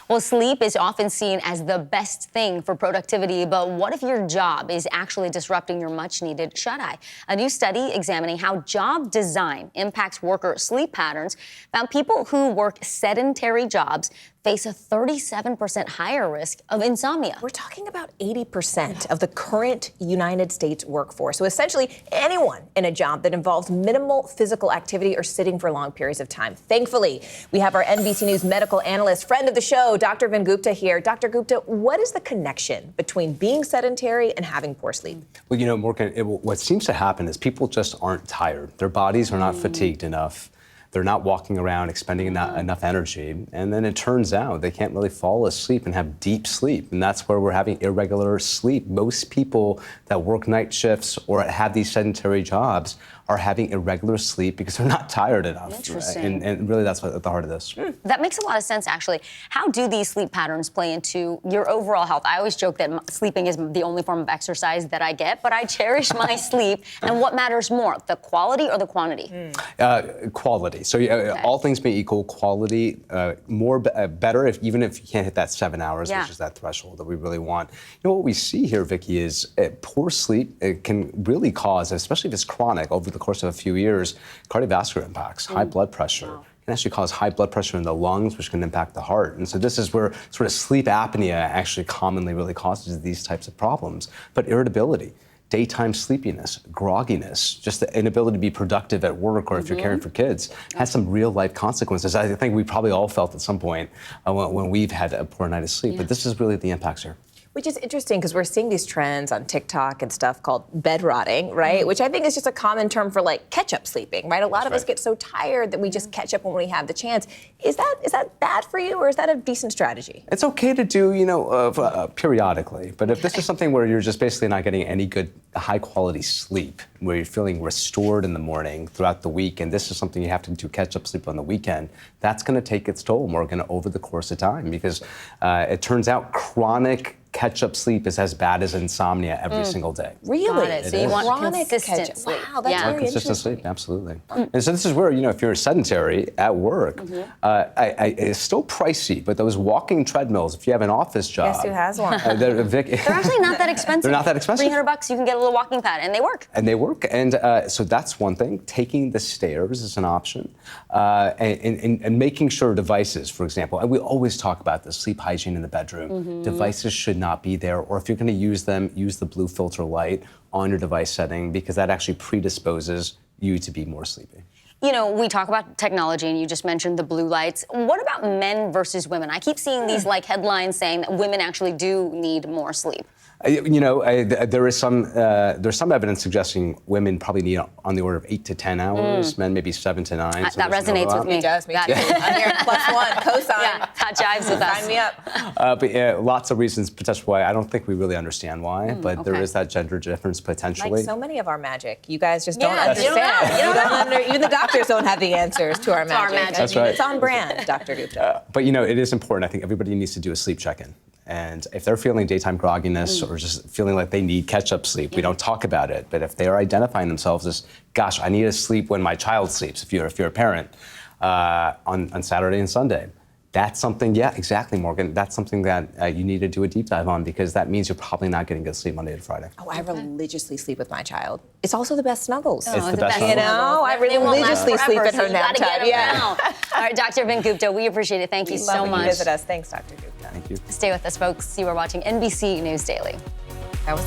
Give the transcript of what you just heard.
Well, sleep is often seen as the best thing for productivity, but what if your job is actually disrupting your much-needed shut-eye? A new study examining how job design impacts worker sleep patterns found people who work sedentary jobs face a 37% higher risk of insomnia. We're talking about 80% of the current United States workforce. So essentially anyone in a job that involves minimal physical activity or sitting for long periods of time. Thankfully, we have our NBC News medical analyst, friend of the show, Dr. Vin Gupta here. Dr. Gupta, what is the connection between being sedentary and having poor sleep? Well, Morgan, what seems to happen is people just aren't tired. Their bodies are not fatigued enough. They're not walking around expending enough energy. And then it turns out they can't really fall asleep and have deep sleep. And that's where we're having irregular sleep. Most people that work night shifts or have these sedentary jobs are having irregular sleep because they're not tired enough. Interesting. And really that's at the heart of this. That makes a lot of sense, actually. How do these sleep patterns play into your overall health? I always joke that sleeping is the only form of exercise that I get, but I cherish my sleep. And what matters more, the quality or the quantity? Quality. So all things being equal, quality, better even if you can't hit that 7 hours, which is that threshold that we really want. What we see here, Vicky, is poor sleep can really cause, especially if it's chronic, over the course of a few years, cardiovascular impacts, high blood pressure. Wow. Can actually cause high blood pressure in the lungs, which can impact the heart. And so this is where sort of sleep apnea actually commonly really causes these types of problems. But irritability, daytime sleepiness, grogginess, just the inability to be productive at work or if you're caring for kids, has some real life consequences. I think we probably all felt at some point when we've had a poor night of sleep, but this is really the impacts here. Which is interesting because we're seeing these trends on TikTok and stuff called bed rotting, right? Which I think is just a common term for like catch-up sleeping, right? A lot of us get so tired that we just catch up when we have the chance. Is that bad for you, or is that a decent strategy? It's okay to do, periodically. But if this is something where you're just basically not getting any good, high-quality sleep, where you're feeling restored in the morning throughout the week, and this is something you have to do catch-up sleep on the weekend, that's going to take its toll, Morgan, over the course of time, because it turns out chronic catch-up sleep is as bad as insomnia every single day. Really? Got it. So you want consistent sleep. Wow, that's very consistent sleep, absolutely. And so this is where, if you're sedentary at work, it's still pricey, but those walking treadmills, if you have an office job. Guess who has one? They're actually not that expensive. They're not that expensive. $300, you can get a little walking pad, and they work. And so that's one thing. Taking the stairs is an option. And making sure devices, for example, and we always talk about the sleep hygiene in the bedroom. Devices should not be there, or if you're going to use them, use the blue filter light on your device setting, because that actually predisposes you to be more sleepy. We talk about technology, and you just mentioned the blue lights. What about men versus women? I keep seeing these headlines saying that women actually do need more sleep. There's some evidence suggesting women probably need on the order of 8 to 10 hours, men maybe 7 to 9. That resonates with me. It does, me too. I'm here +1, cosign. Yeah, that jives with us. Sign me up. But lots of reasons potentially why. I don't think we really understand why, but there is that gender difference potentially. Like so many of our magic, you guys just don't understand. Even the doctors don't have the answers to our magic. That's right. It's on brand, Dr. Gupta. But it is important. I think everybody needs to do a sleep check-in. And if they're feeling daytime grogginess or just feeling like they need catch-up sleep, we don't talk about it. But if they are identifying themselves as, gosh, I need to sleep when my child sleeps, if you're a parent, on Saturday and Sunday, that's something, exactly, Morgan. That's something that you need to do a deep dive on, because that means you're probably not getting good sleep Monday to Friday. Oh, I religiously sleep with my child. It's also the best snuggles. It's the best snuggles. I religiously sleep at her nap time. All right, Dr. Vin Gupta, we appreciate it. Thank you so much. Love when you visit us. Thanks, Dr. Gupta. Thank you. Stay with us, folks. You are watching NBC News Daily. That was